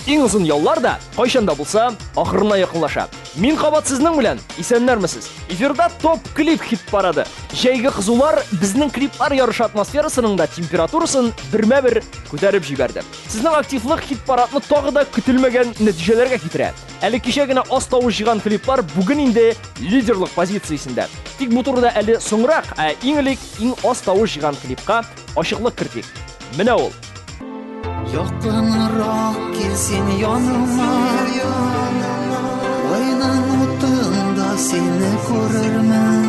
Ең ұзын yollar да қайшанда болса, ақырына якынлаша. Мин қабат сіздің білән, исәннәрмесез. Эфирда топ клип хит парады. Жәйгі қызулар біздің клиплар ярыш атмосферасының да температурасын бірмә-бір көтәріп жибәрді. Сіздің активлық хит парадны тағы да күтілмеген нәтижелерге китерә. Әлі кеше генә аз тавыш жиған клиплар бүгін инде лидерлық позициясында. Тик бу турыда әле соңрак, иң элек иң аз тавыш жиған клипка ачыклык кертик. Менә ул. Yakınırak gelsin yanıma, aynan otunda seni görürmen.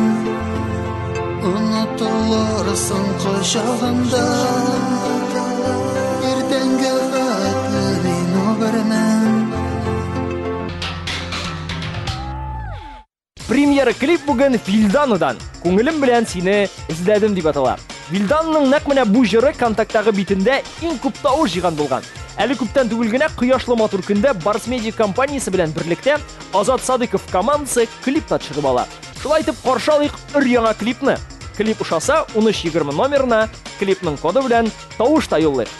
Unutulursun kuşağımda, ertenge hatırın öbermen. Премьера клип бүгін Вильданыдан. Көңілім білән сені іздәдім деп атала. Вильданның нәк менә бу җыры контакттагы битендә иң күп тавыш җыйган булган. Әле күптән түгел генә кояшлы матур көндә Барс Медиа компаниясе белән берлектә Азат Садыков командасы клип тапшырып ала. Шулай итеп каршы алыйк өр-яңа клипны. Клип ушаса 1320 номерына клипның коды белән тавыш та юллыйк.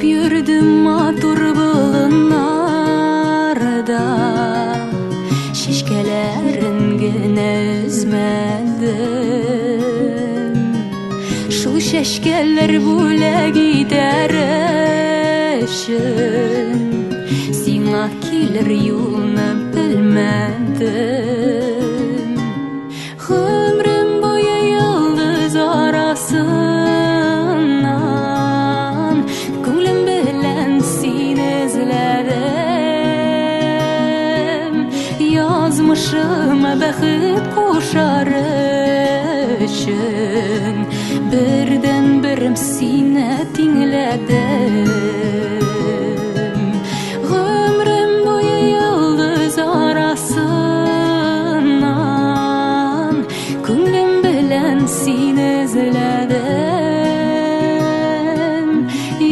Yürüdüm matur bulunlarda, şişkelerin gene üzmedim. Şu şeşkeller bule gider eşin, sina kilir yolunu bilmedim. Ömrüm boyu yıldız arasın, yazmışıma bəxit qoşar üçün, birdən birim sinə dinlədim. Ömrüm boyu yıldız arasından, könlüm bilən sinə izlədim.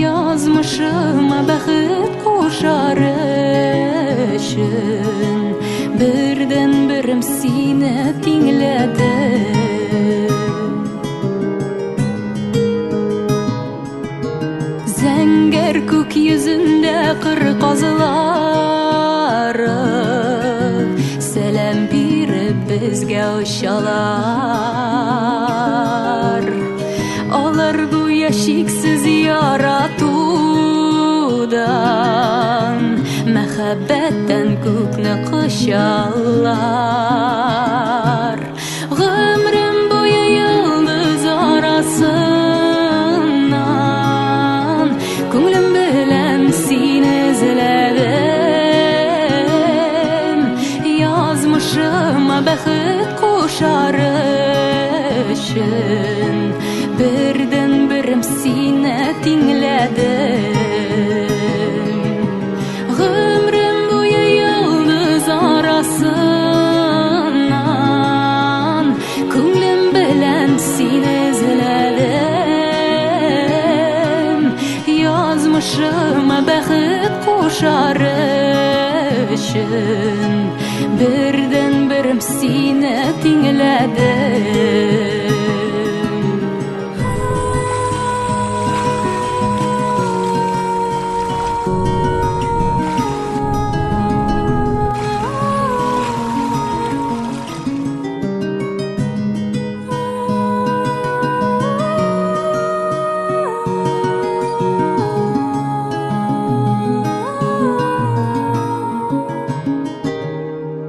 Yazmışıma bəxit qoşar üçün, birden birim sine dinledim. Zenger kök yüzünde kır kazıları, selam birip bizge uşalar. Alır bu yaşiksiz yaratudan, mehabbetten kökne kışallar. Ömrüm boyu yıldız arasından, könlüm bilen seni izledim. Yazmışıma bəxit qoşar üçün, birden birim seni dinledim. Könlüm bilen seni izledim. Yazmışıma bəxit qoşar üçün, birden birim seni dinledim.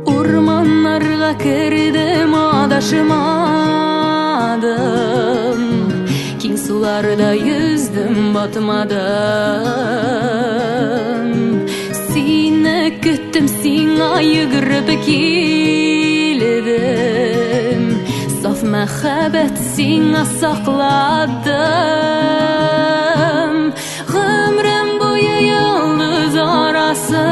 Ormanlarga kirdim, adaşımadım. Keng sularda yüzdüm, batmadım. Seni küttüm, sana yugurib keldim. Saf mehabbet sana sakladım. Ömrüm boyu yıldız arasından,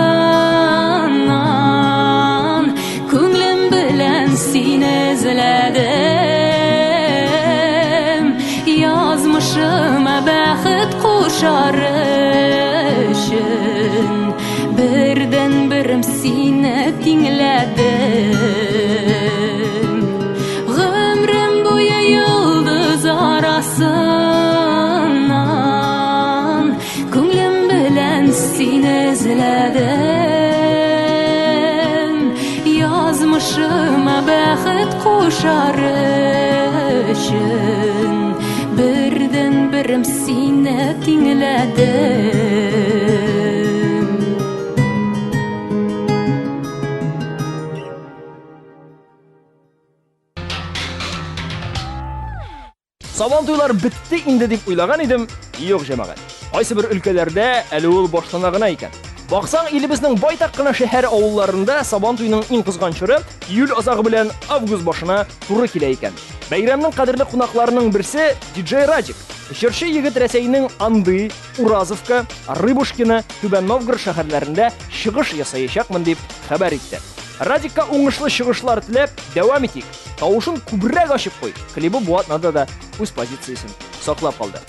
könlüm bilen seni izledim. Yazmışıma bəxit qoşar üçün, birim seni tingledim. Ömrüm boyu yıldız arasından ko'nglim bilan seni izledim. Yazmışıma baxt qo'shar uchun birdan birim seni tingledim. Sabon to'ylari bitdi endi deb o'ylagan edim. Yo'q jamag'at. Qaysi bir ülkelerde әлі ул башланагына икән. Бақсаң, илебезнең байтак кына шәһәр авылларында Сабан туйның иң кызган чоры июль азагы белән август башына туры килә икән. Бәйрәмнең кадерле кунакларының берсе диджей Радик. Җырчы егет Рәсәйнең Анды, Уразовка, Рыбушкина, Түбән Новгород шәһәрләрендә чыгыш ясаячакмын дип хәбәр итте. Радикка уңышлы чыгышлар теләп, дәвам итик. Тавышын күбрәк ачып куй. Клибы бу атнада да үз позициясен саклап калды.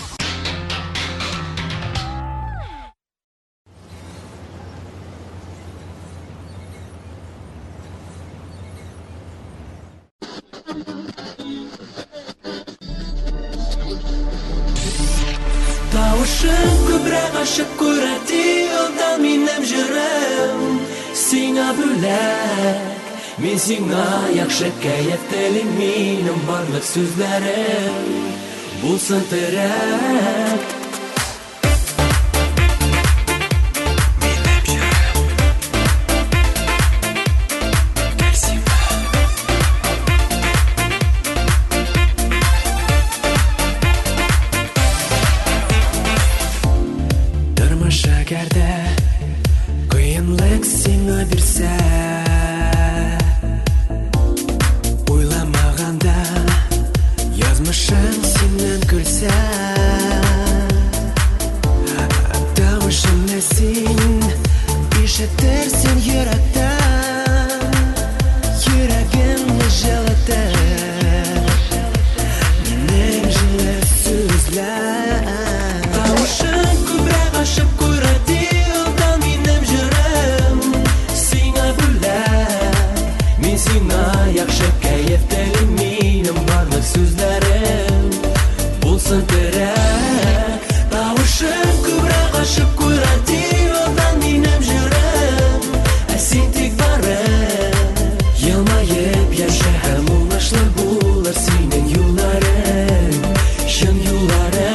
Тавышын күбрәк ачып куй радиодан минем җырым сиңа бүләк. Мин сиңа яхшы кәефтәлим, минем барлык сүзләрем булсын терәк. Әгәрдә кыенлык сиңа бирсә, уйламаганда язмышың синнән көлсә, тавышыңны син ишетерсең йөрәктән, йөрәгемне җылытыр минем җылы сүзләр. Тавышың күбрәк ачып куй радиодан минем җырым сиңа бүләк. Мин сиңа яхшы кәефтәлим, минем барлык сүзләрем булсын терәк. Тавышың күбрәк ачып куй радиодан минем җырым, ә син тик барып елмаеп яшә һәм уңышлы булыр синең юлларың, чын юлларың.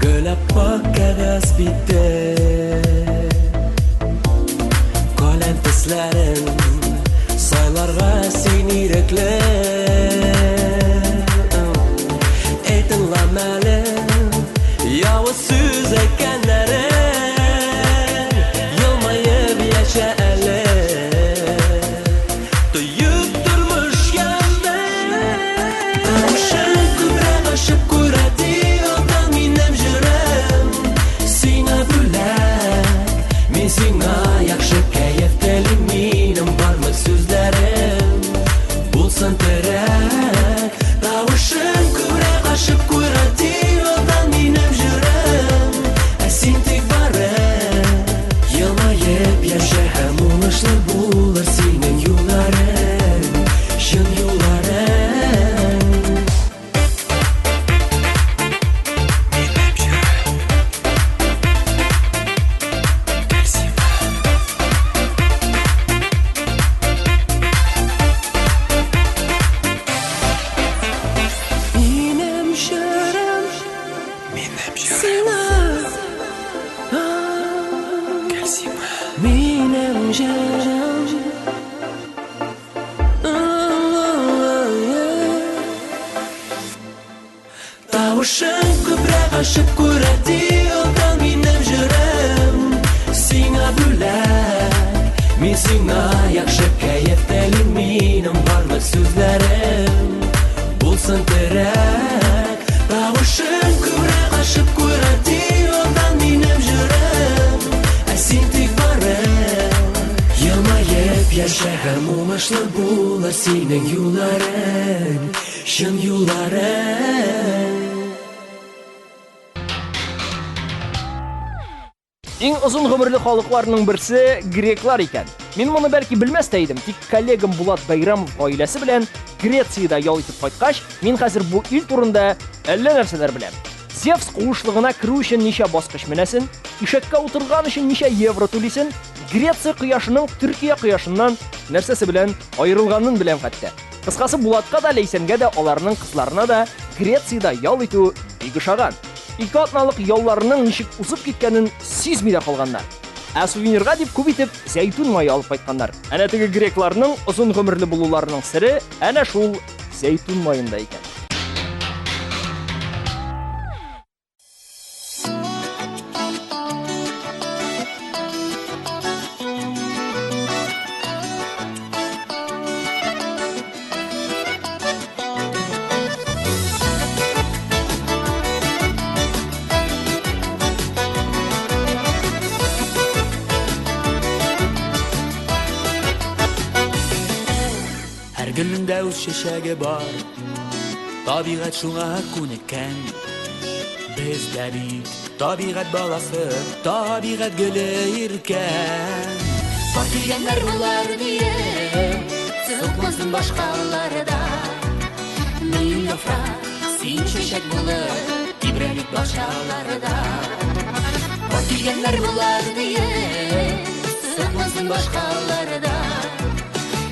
Gülüp bakağız bitti, kalem pislerin saylarga sen irekli. Etinlamalım yavuz söz ekenlerin, yılmayıp yaşa eli. Duyup durmuş yandan, tavşan kübrek aşıp kuy radiodan minnem jırım sina бүләк. Min sina яхшы кәефтәлим, минем барлык сүзләрем булсын терәк. Тавышың күбрәк ачып куй радиодан минем жырым, ә син тик барып елмаеп яшә һәм уңышлы булыр синең юлларың, чын юлларың. Тавышың күбрәк ачып куй радиодан минем җырым сиңа бүләк. Мин сиңа яхшы кәефтәлим, минем барлык сүзләрем булсын терәк. Тавышың күбрәк ачып куй радиодан Уңышлы була синең юлларың, шын юлларың. Иң озын гомерле халыкларның берсе греклар икән. Мин моны бәлки белмәс тә идем, тик коллегам Булат Байрамов гаиләсе белән Грециядә ял итеп кайткач, мин хәзер бу ил турында әллә нәрсәләр беләм. Зевс куышлыгына керү өчен ничә баскыч менәсен, ишәккә утырган өчен ничә евро түлисен, Греция кояшының Төркия кояшыннан нәрсәсе белән аерылганын беләм хәтта. Кыскасы Булатка да, Ләйсәнгә дә, аларның кызларына да Грециядә ял итү бик ошаган. Ике атналык ялларының ничек узып киткәнен сизми дә калганнар. Ә сувенирга дип күп итеп зәйтүн мае алып кайтканнар. Әнә теге грекларның озын гомерле булуларының сире әнә шул зәйтүн маенда икән. Гөлендә үз чәчәге бар, табигать шуңа күнеккән. Без дә бит табигать баласы, табигать гөле иркән. Бар килгәннәр булар дие, сыкмасын башкалары да. Мин яфрак, син чәчәк булып, тибрәлик бакчалары да. Бар килгәннәр булар дие, сыкмасын башкалары да.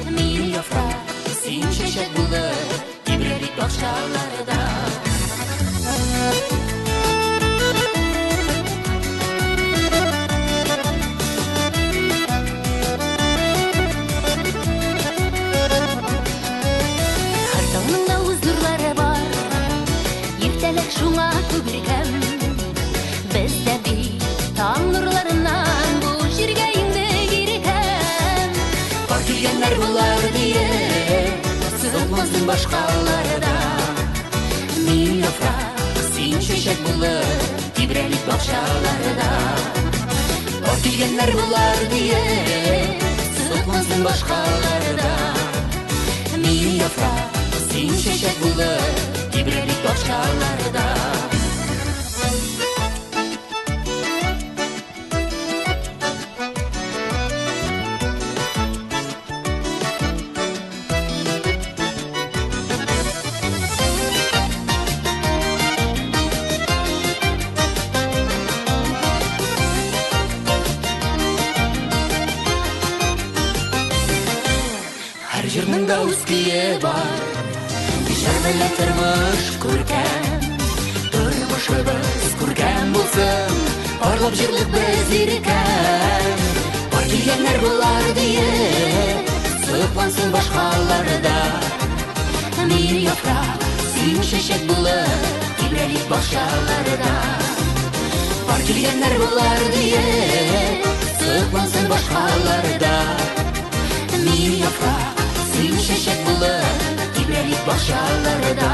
Мин яфрак, син чәчәк булып, тибрәлик бакчалары да. Шуңа күбрәкәм без дә бит таң нурларыннан бу җиргә инде иркәм. Бар килгәннәр булар дие, сыкмасын башкалары да. Мин яфрак, син чәчәк булып, тибрәлик бакчалары да. Бар килгәннәр булар дие, сыкмасын башкалары да. Мин яфрак, син чәчәк булып, тибрәлик бакчалары да. Һәр җирнең дә үз көе бар. Шәрмәле тормыш күркәм, тормышыбыз күркәм булсын, парлап җирлек без иркәм. Бар килгәннәр булар дие, сыклансын башкалары да. Мин яфрак, син чәчәк булып, тибрәлик бакчалары да. Бар килгәннәр булар дие, сыклансын башкалары да. Мин яфрак, син чәчәк булып, тибрәлик бакчалары да.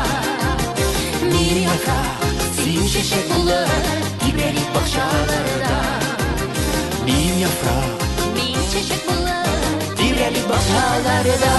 Мин яфрак, син чәчәк булып, тибрәлик бакчалары да. Мин яфрак, мин чәчәк булып, тибрәлик бакчалары да.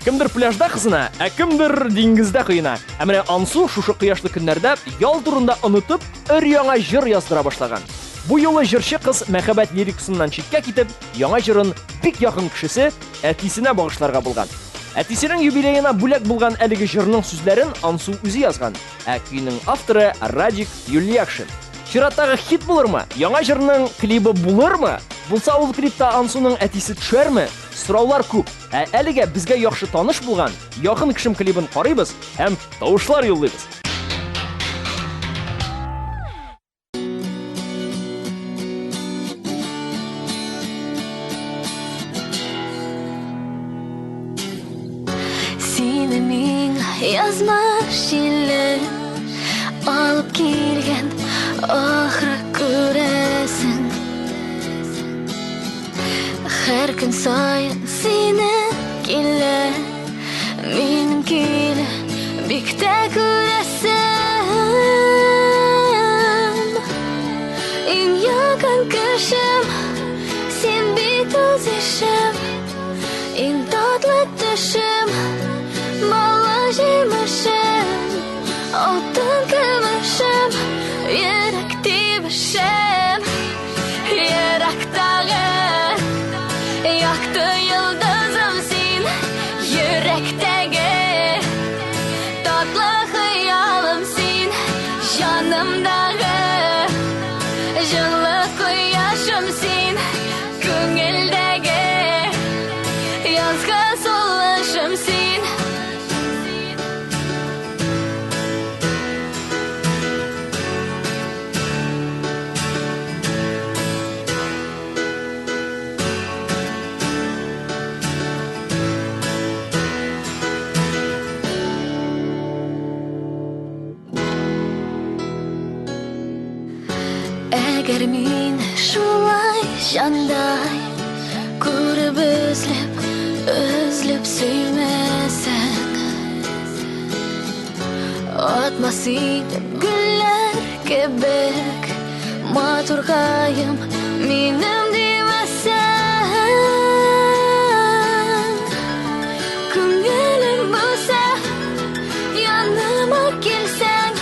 Кемдер пляжда кызына, ә кемдер диңгездә кыена. Ә менә Ансу шушы кояшлы көннәрдә ял турында онытып, өр-яңа җыр яздыра башлаган. Бу юлы җырчы кыз мәхәббәт лирикасыннан читкә китеп, яңа җырын бик якын кешесе әтисенә багышларга булган. Әтисенең юбилеена бүләк булган әлеге җырның сүзләрен Ансу үзе язган, ә көйнең авторы Радик Юлиякшин. Чираттагы хит булырмы? Яңа җырның клибы булырмы? Булса ул клипта Ансуның әтисе төшәрме? Сораулар күп. Ә әлегә безгә яхшы таныш булган якын кешем клибын карыйбыз һәм тавышлар юллыйбыз. yazmış ile alıp kelgen ahırı göresin. Her gün sayın seni kile benim kile bikte göresin. En yakın kışım sen bir toz işim, en tatlı düşüm balla jemişim, altın gümüşüm yürek dibişim. Yürektağı yaktı yıldızım sen, yürekteki tatlı hayalım sen, canımdağı Жылы koyyaşım sen, көңілдегі yazgı soluşum sen. Eğer meni şulay janday ko'rib özlep sevmesen, atmasaydım güller kebek maturgayım menim demesen. Ko'nglim bo'lsa yanıma kelsen,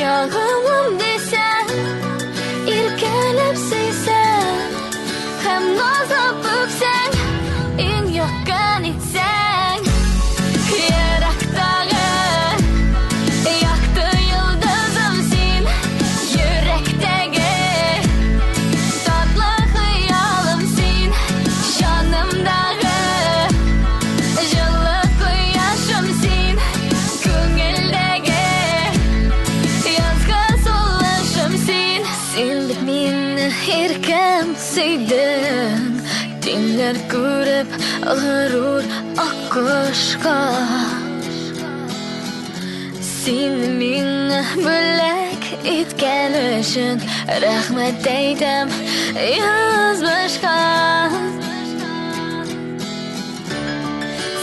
yağımım desen, irkelep sevsen, hem nazlap öpsen, en yakın etsen. Yürektağı yaktı yıldızım sen, yürekteki tatlı hayalım sen, canımdağı жылы koyyaşım sen, көңілдегі yazgı soluşum sen. Sen meni erkem sevdin, dinler görüp g'urur oqquşqa. Sen meni bo'lak etgan uchun rahmat aytam yozmishqa.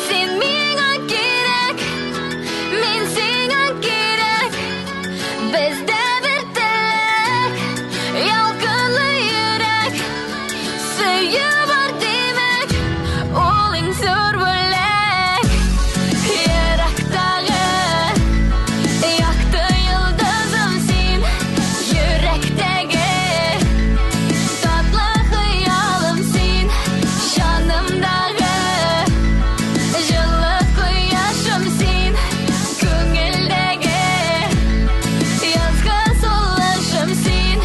Sen menga kerak, men senga kerak, bizda bir tilak, yolqinli yurak, suyib bor demak, o'ling zo'r bo'lak. Yürektağı yaktı yıldızım sen, yürekteki tatlı hayalım sen, canımdağı жылы koyyaşım sen, көңілдегі yazgı soluşum sen.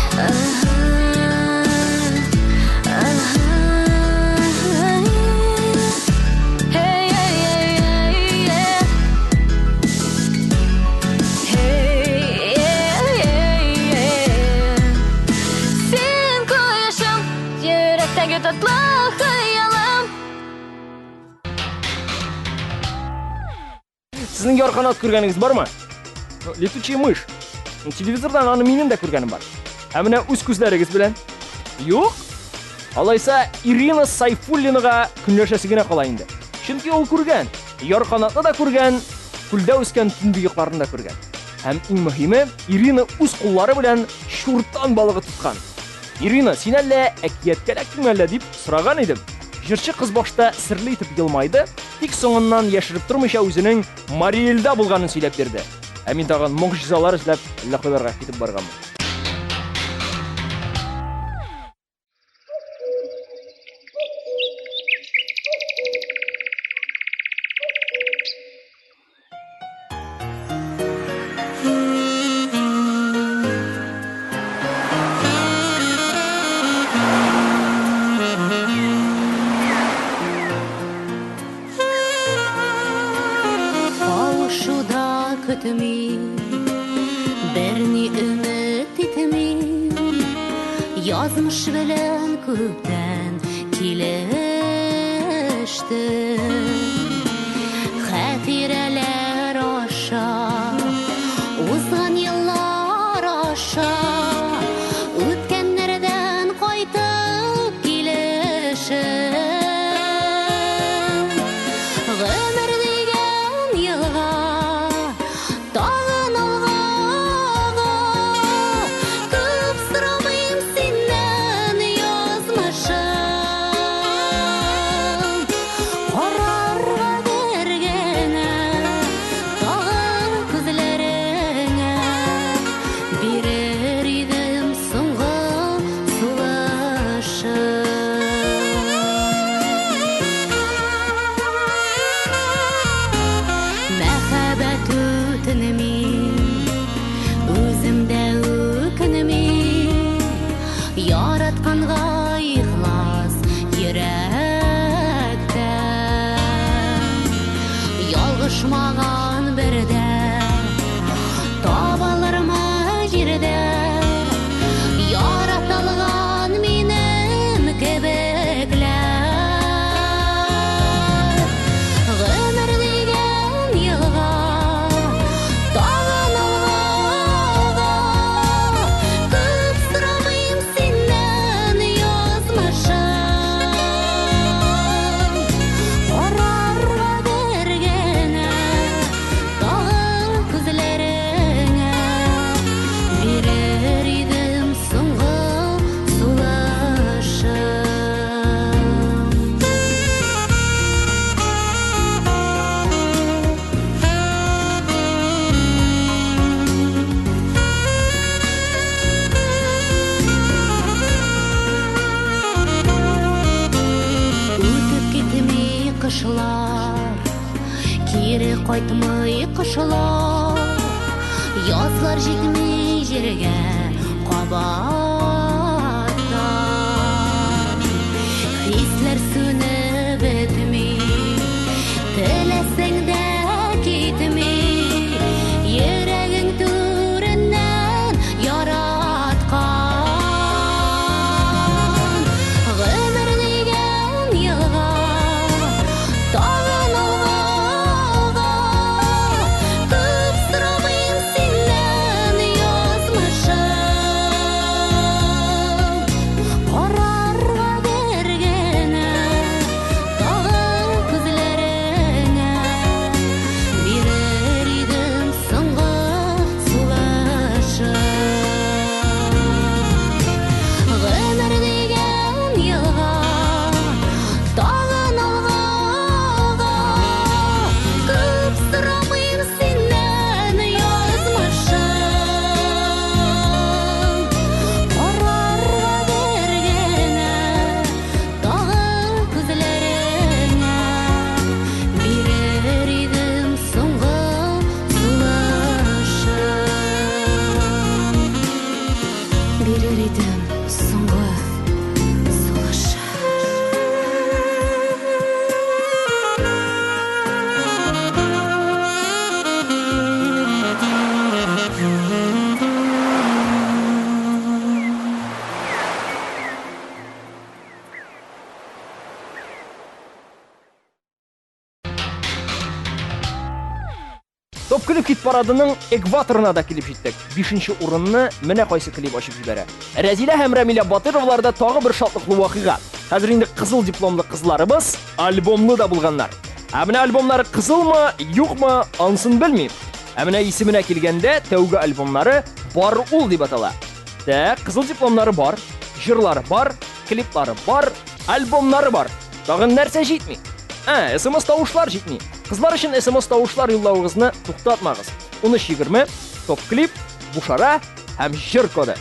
Hey, hey, hey, hey, yeah. Hey, hey, hey, hey. Sen koyuşum, yürekteki tatlı hayalım. Sizning yorqanot ko'rganingiz bormi? Letuchiy mysh. Televizordan uni mening de ko'rganim bor. Amina o'z ko'zlaringiz bilan? Yo'q. Alaysa Irina Sayfullinaga kunlashasigina qola endi. Chunki u ko'rgan, yorqanotni da ko'rgan, kulda o'sgan tunbuyuqlarni da ko'rgan. Ham eng muhimi, Irina o'z qo'llari bilan shurton balig'i tutgan. Irina, sen alla akiyatga lakmalla deb so'ragan edim. Jirchi qiz boshda sirli etib yilmaydi, tik so'ngidan yashirib turmisha o'zining Marielda bo'lganini so'ylab berdi. Amin tag'in mo'jizalar izlab Allohlarga ketib borganman. Berni ümit etmeyim, yazmış bilen köpten kileştim. Hatireler Кайтмый кышылар, язлар җитми җиргә кабаттан. Хисләр сүнеп бетми, теләсәң дә китми, йөрәгең түреннән яраткан. Гомер дигән елга тагын алга, күп сорамыйм синнән язмышым. Карарга бергәнә тагын күзләреңә, бирер идем соңгы сулышым. Гомер дигән елга тагын алга, күп сорамыйм синнән язмышым. Карарга бергәнә тагын күзләреңә, бирер идем соңгы сулышым. Бирер идем соңгы сулышым. Топ клип хит парадының экваторына да килеп җиттек. 5нче урынны менә кайсы клип ачып җибәрә. Рәзилә һәм Рамиля Батыровларда тагы бер шатлыклы вакыйга. Хәзер инде кызыл дипломлы кызларыбыз альбомлы да булганнар. Ә менә альбомнары кызылмы, юкмы, ансын белмим. Ә менә исеменә килгәндә тәүге альбомнары Бар ул дип атала. Кызыл дипломнары бар, җырлары бар, клиплары бар, альбомнары бар. Тагын нәрсә җитми? SMS тавышлар җитми. Кызлар өчен SMS тавышлар юллавыгызны туктатмагыз. 13:20 топ клип, бушара һәм җыр коды.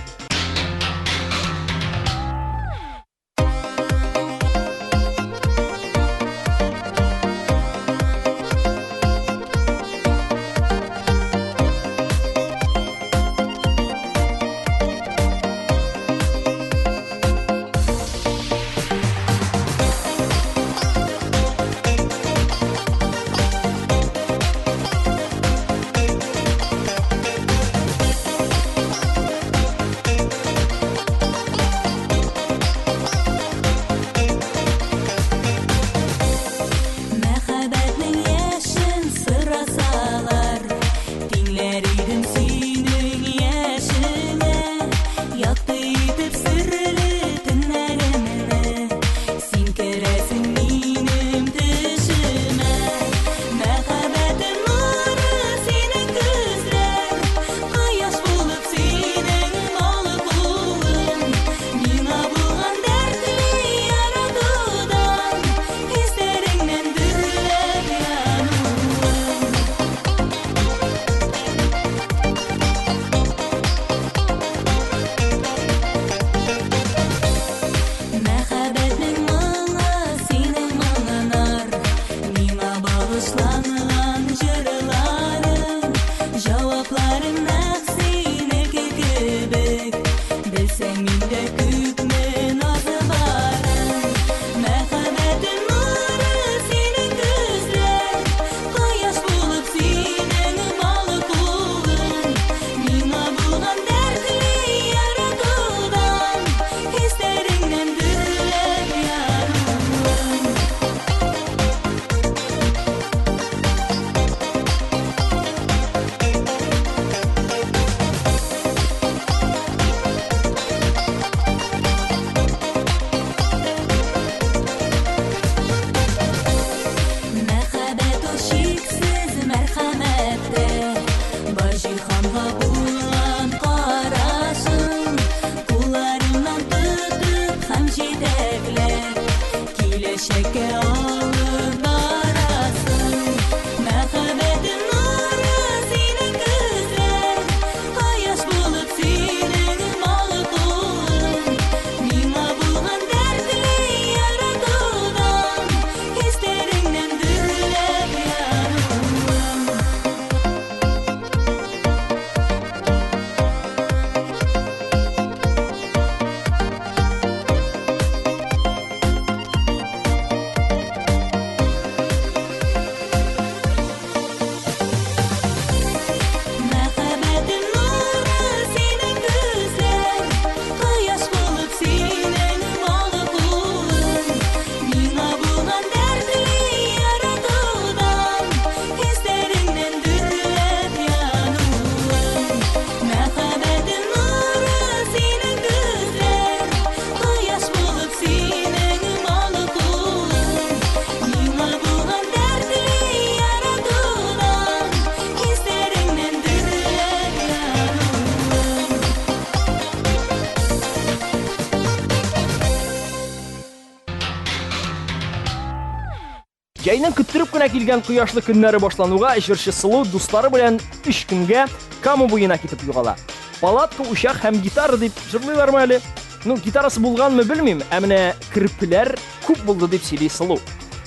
Җәйнең көттереп кенә килгән кояшлы көннәре башлануга җырчы Сылу дуслары белән 3 көнгә Кама буена китеп югала. Палатка, учак һәм гитара дип җырлыйлармы әле? Гитарасы булганмы белмим, ә менә кирпеләр күп булды дип сөйли Сылу.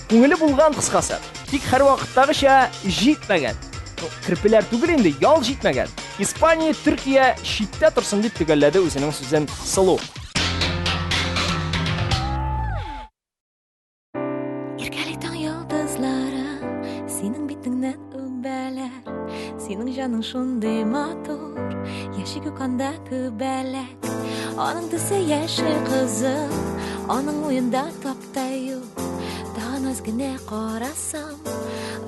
Күңеле булган кыскасы. Тик һәрвакыттагыча җитмәгән. Кирпеләр түгел инде, ял җитмәгән. Испания, Төркия читтә торсын дип төгәлләде үзенең сүзен Сылу. Иркәли таң йолдызлары, синең битеңнән үбәләр. Синең җаның шундый матур, яши күканда күбәләк. Аның төсе яшел кызыл, аның уенда таптай юк. Дан аз генә карасам,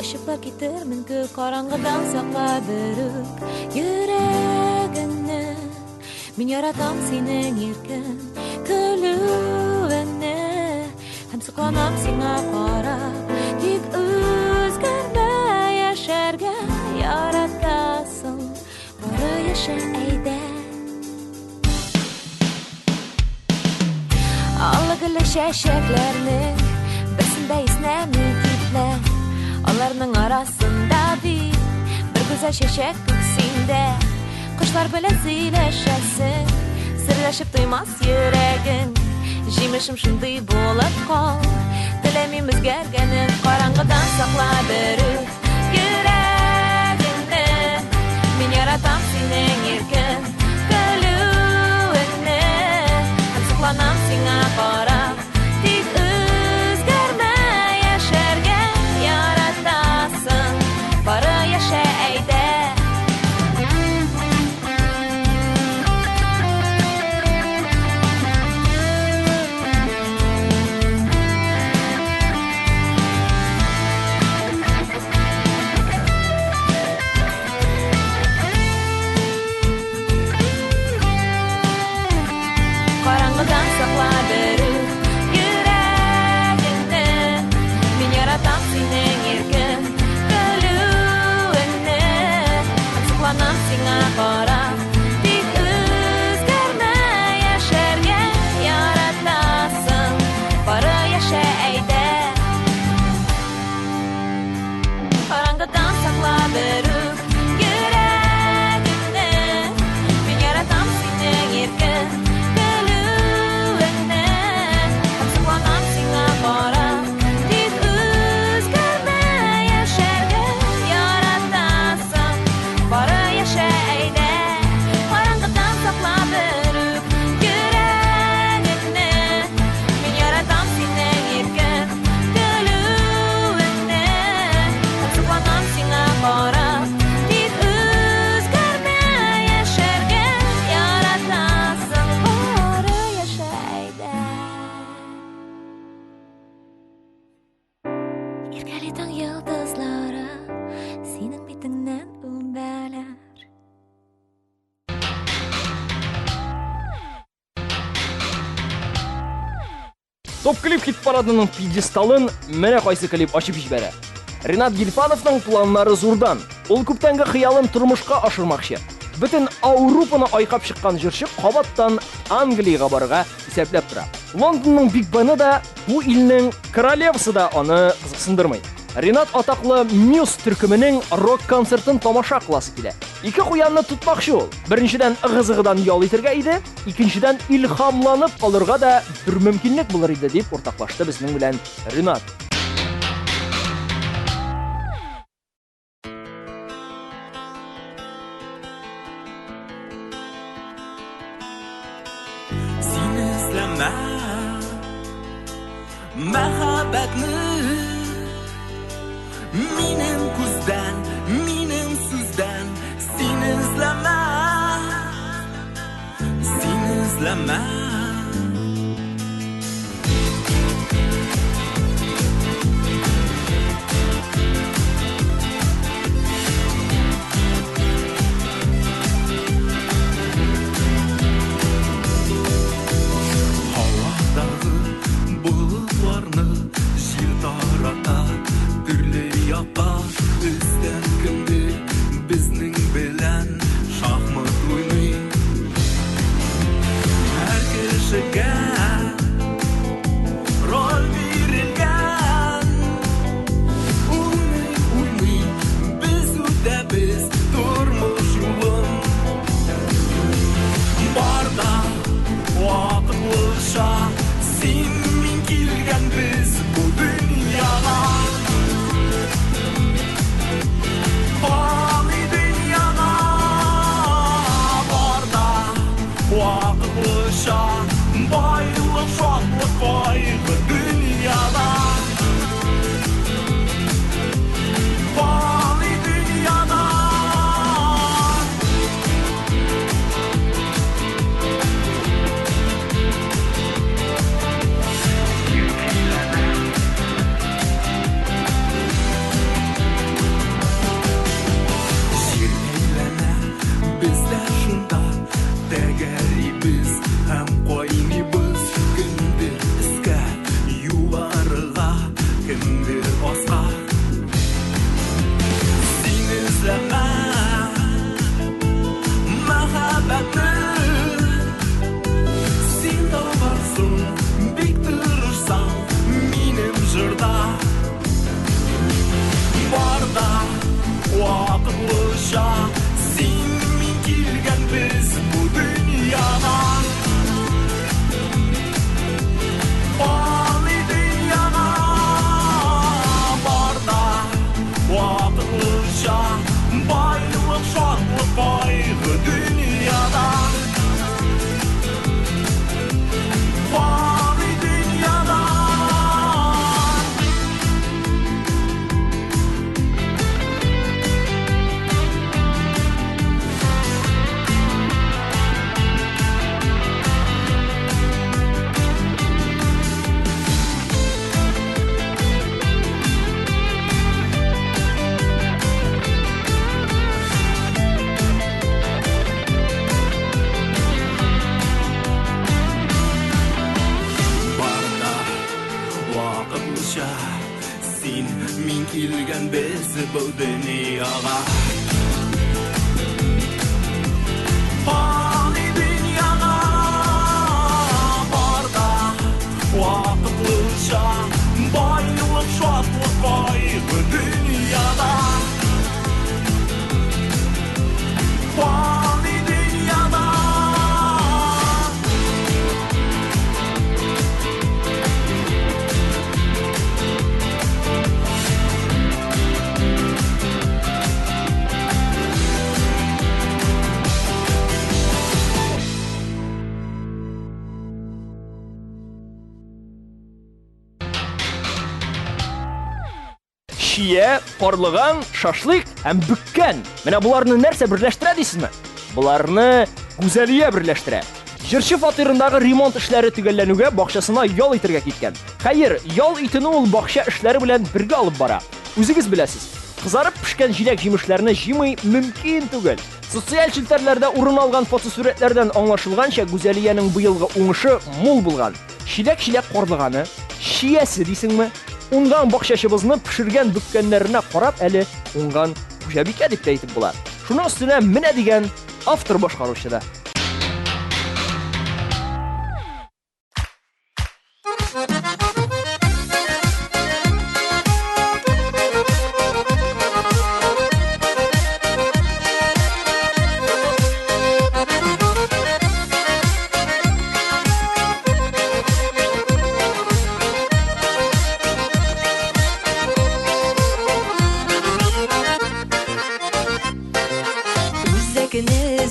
ышыклар китермен күк караңгыдан сакла берүк йөрәгеңне. Мин яратам синең иркен көлүеңне, һәм сокланам сиңа карап. Тик үзгәрмә, яшәргә яратасың, бары яшә әйдә. Аллыгылы чәчәкләрнең берсендә иснәме китләр. Аларның арасында бит бер гүзәл чәчәк күксендә. Кошлар белән сөйләшәсең, серләшеп туймас йөрәгең. Җимешем шундый булып кал, теләмим үзгәргәнен. Караңгыдан сакла берүк йөрәгеңне. Мин яратам синең иркен көлүеңне, һәм сокланам сиңа карап. Тик үзгәрмә, яшәргә яратасың, бары яшә әйдә. Караңгыдан сакла берүк йөрәгеңне. Мин яратам синең иркен көлүеңне, һәм сокланам сиңа карап. Тик үзгәрмә, яшәргә яратасың, бары яшә әйдә. Караңгыдан сакла берүк йөрәгеңне. Мин яратам синең иркен көлүеңне, һәм сокланам сиңа карап. Тик үзгәрмә, яшәргә яратасың, бары яшә әйдә. Караңгыдан сакла берүк йөрәгеңне. Мин яратам синең иркен көлүеңне, һәм сокланам сиңа карап. Тик үзгәрмә, яшәргә яратасың, бары яшә әйдә. Иркәли таң йолдызлары, синең битеңнән үбәләр. Топ клип хит парадының пьедесталын менә кайсы клип ачып җибәрә. Ринат Гильфановның планнары зурдан. Ул күптәнге хыялын тормышка ашырмакчы. Бөтен Ауропаны айкап чыккан җырчы кабаттан Англиягә барырга исәпләп тора. Лондонның Биг Бены да, бу илнең королевасы да аны кызыксындырмый. Ринат атаклы Мuse төркеменең рок-концертын тамаша кыласы килә. Ике куянны тутмакчы ул. Беренчедән ыгы-зыгыдан ял итәргә иде, икенчедән илһамланып алырга да бер мөмкинлек булыр иде дип уртаклашты безнең белән Ринат. Син эзләмә мәхәббәтне, минем күздән, минем сүздән. Син эзләмә, син эзләмә. Һавадагы болытларны җил тарата, төрле якка өстән көнде безнең белән шахмат уйный. Һәр кешегә роль бирелгән, Вакытлыча байлык, шатлык, кайгы дөньяда. Фани дөньяда. Şirkeylene bizde şunda Degeribiz hem koynibız Kimdir iske yuvarıga Kimdir osqa Sin izleme Mehabbetni Sin tavarsın Biktirırsan Minim jırda Barda Vakıtlışa Sin min kilgen biz bu dünyada Fani dünyada Barda Vakıtlışa Baylık, şatlık, kaygı dünyada Fani dünyada Barda Vakıtlışa Sin min kilgen biz bu dünyaga Fani dünyada Barda Vakıtlışa Baylık, şatlık, kaygı dünyada Fani dünyada Шие, парлыган, шашлык һәм бүккән. Менә буларны нәрсә берләштерә дисезме? Буларны гүзәлия берләштерә. Җырчы фатирындагы ремонт эшләре төгәлләнүгә бакчасына ял итәргә киткән. Хәер, ял итүне ул бакча эшләре белән бергә алып бара. Үзегез беләсез. Кызарып пешкән җиләк-җимешләрне җыймый мөмкин түгел. Социаль челтәрләрдә урын алган фотосурәтләрдән аңлашылганча, Гүзәлиянең быелгы уңышы мул булган. Чиләк-чиләк карлыганы, шиясе дисеңме? Уңган бакчачыбызны пешергән бүккәннәренә карап әле уңган хуҗабикә дип тә әйтеп була. Шуның өстенә менә дигән автор башкаручыда.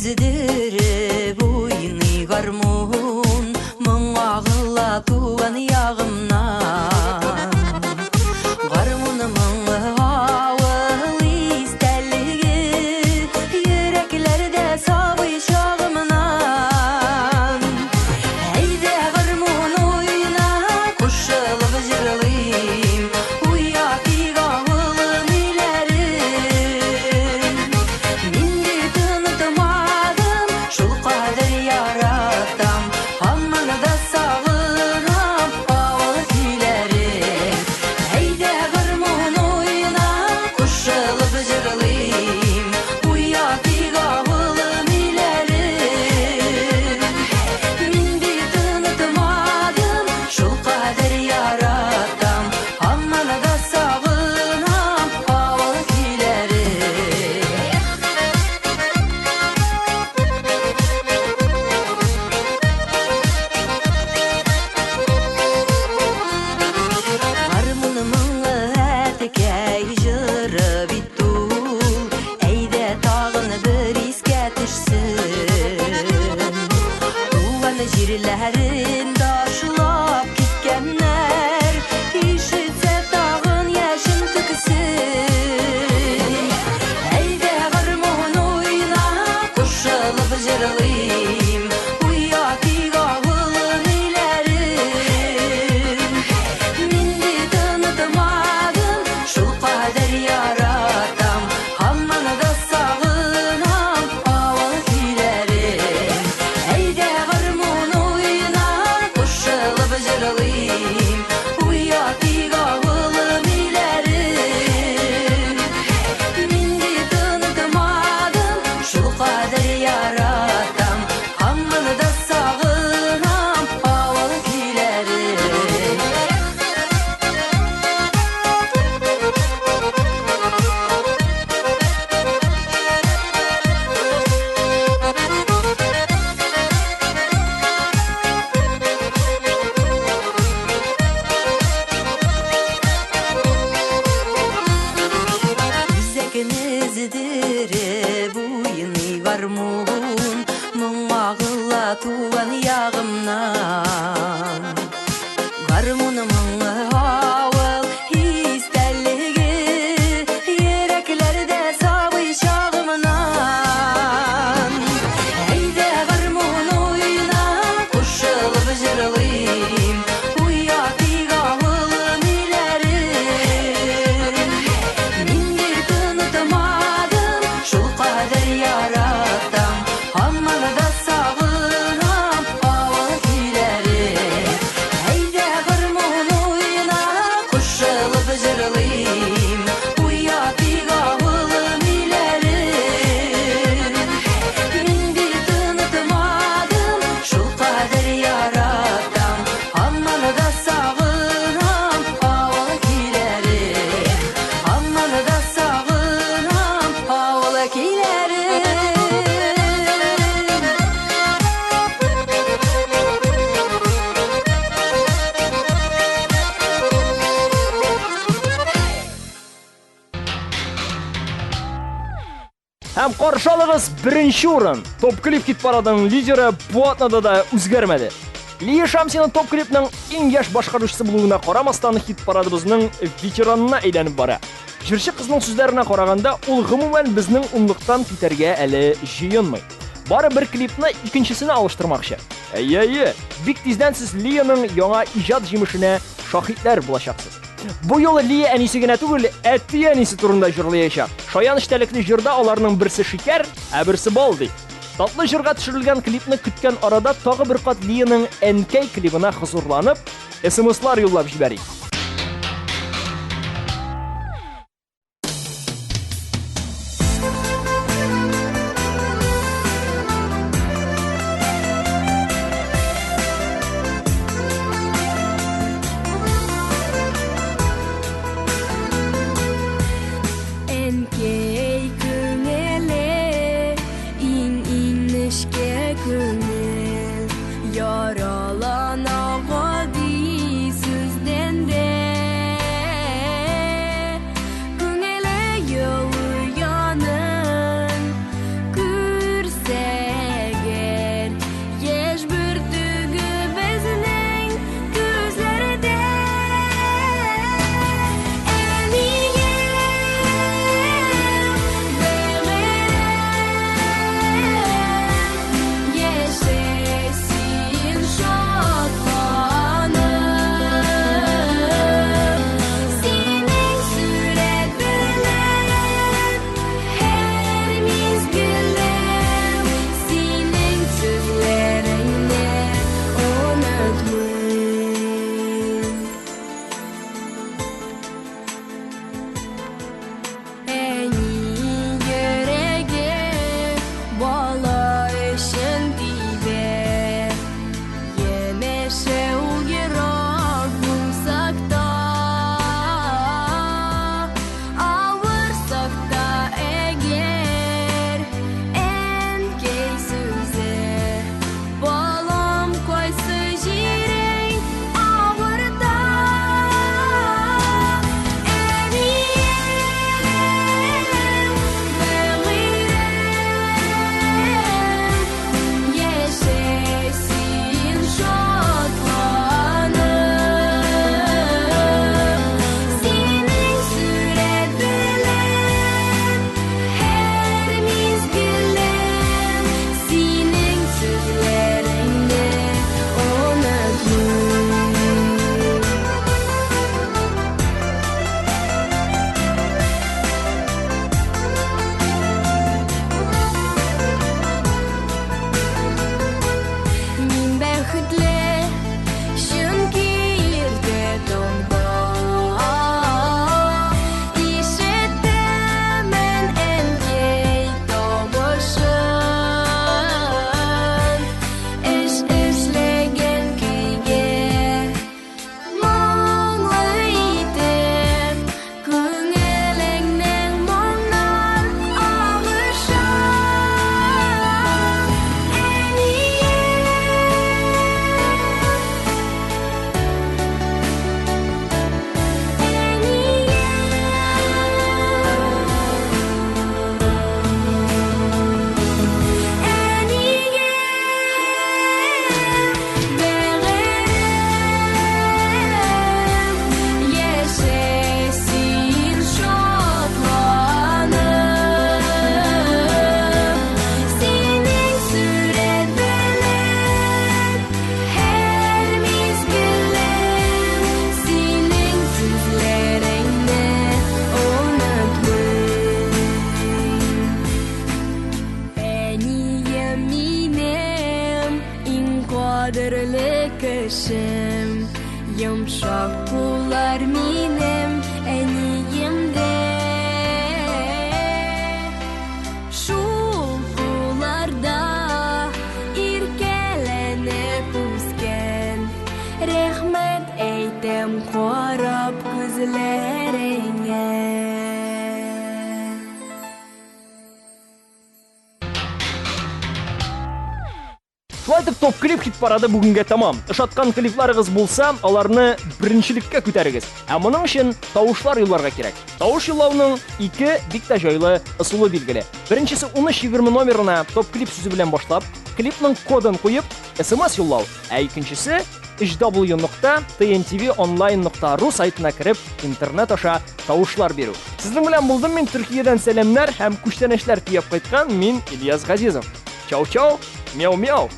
Üzerip oyunu garmon Mağla tuğan yağımdan Garmonumun ağıl isteligi Yüreklerde sabı şağımdan Eyde garmon oyuna Kuşılıp jırlayım Uyak igağılın ilerim Mindi tanıtmadım Şul kadir yarattım Hamını da sağırım Ağıl гармун мұңағыла туан яғымнан гармунымың ауыл истәлігі ереклерді сабый шағымнан әйді гармун ойна құшылып жырлайым уятыг ауылым илерім менде тынытмадым шул қадір яраттам амманы да сағынам ауыл күйлерім әйді гармун ойна құшылып жырлайым уятыг ауылым илерім менде тынытмадым шул қадір яраттам амманы да сағынам ауыл күйлерім амманы да сағынам ауыл күйлерім Һәм каршылыгыз беренче урын. Топ клип хит парадының лидеры бу атнада да үзгәрмәде. Лия Шамсина топ клипның иң яшь башкаручысы булуына карамастан хит парадыбызның ветеранына әйләнеп бара. Җырчы кызның сүзләренә караганда, ул гомумән безнең унлыктан китәргә әле җыенмый. Бары бер клипны икенчесенә алыштырмакчы. Әйе, бик тиздән сез Лияның яңа иҗат җимешенә шаһитлар булачаксыз. Бу юлы Лия әнисе генә түгел, әти әнисе турында җырлаячак. Шаян эштәлекле җырда аларның берсе шикәр, ә берсе бал ди. Татлы җырга төшерелгән клипны көткән арада тагы бер кат Лияның NK клибына хозурланып, SMS-лар юллап җибәрик. Enkey künele inişke künel yaralan ağadi sizden de Kadirli kışım Yumşak kullar minim eniyimde Şul kullarda irkelenip üsken Rehmet eytem korap gözlerine Шулайтып топ клип хит парады бүгінге тамам. Ышаткан клипларыгыз булса, аларны беренчелеккә күтәрегез. Ә моның өчен тавышлар юлларга кирәк. Тавыш юллауның 2 бик тә җайлы ысулы билгеле. Беренчесе 1320 номерына топ клип сүзе белән башлап, клипның кодын куеп, SMS юллау. Ә икенчесе hw.tntvonline.ru сайтына кирип, интернет аша тавышлар бирү. Сезнең белән булдым мин Төркиядән сәламнәр һәм күчтәнәчләр тияп кайткан мин Ильяс Газизов. Чау-чау, мяу-мяу.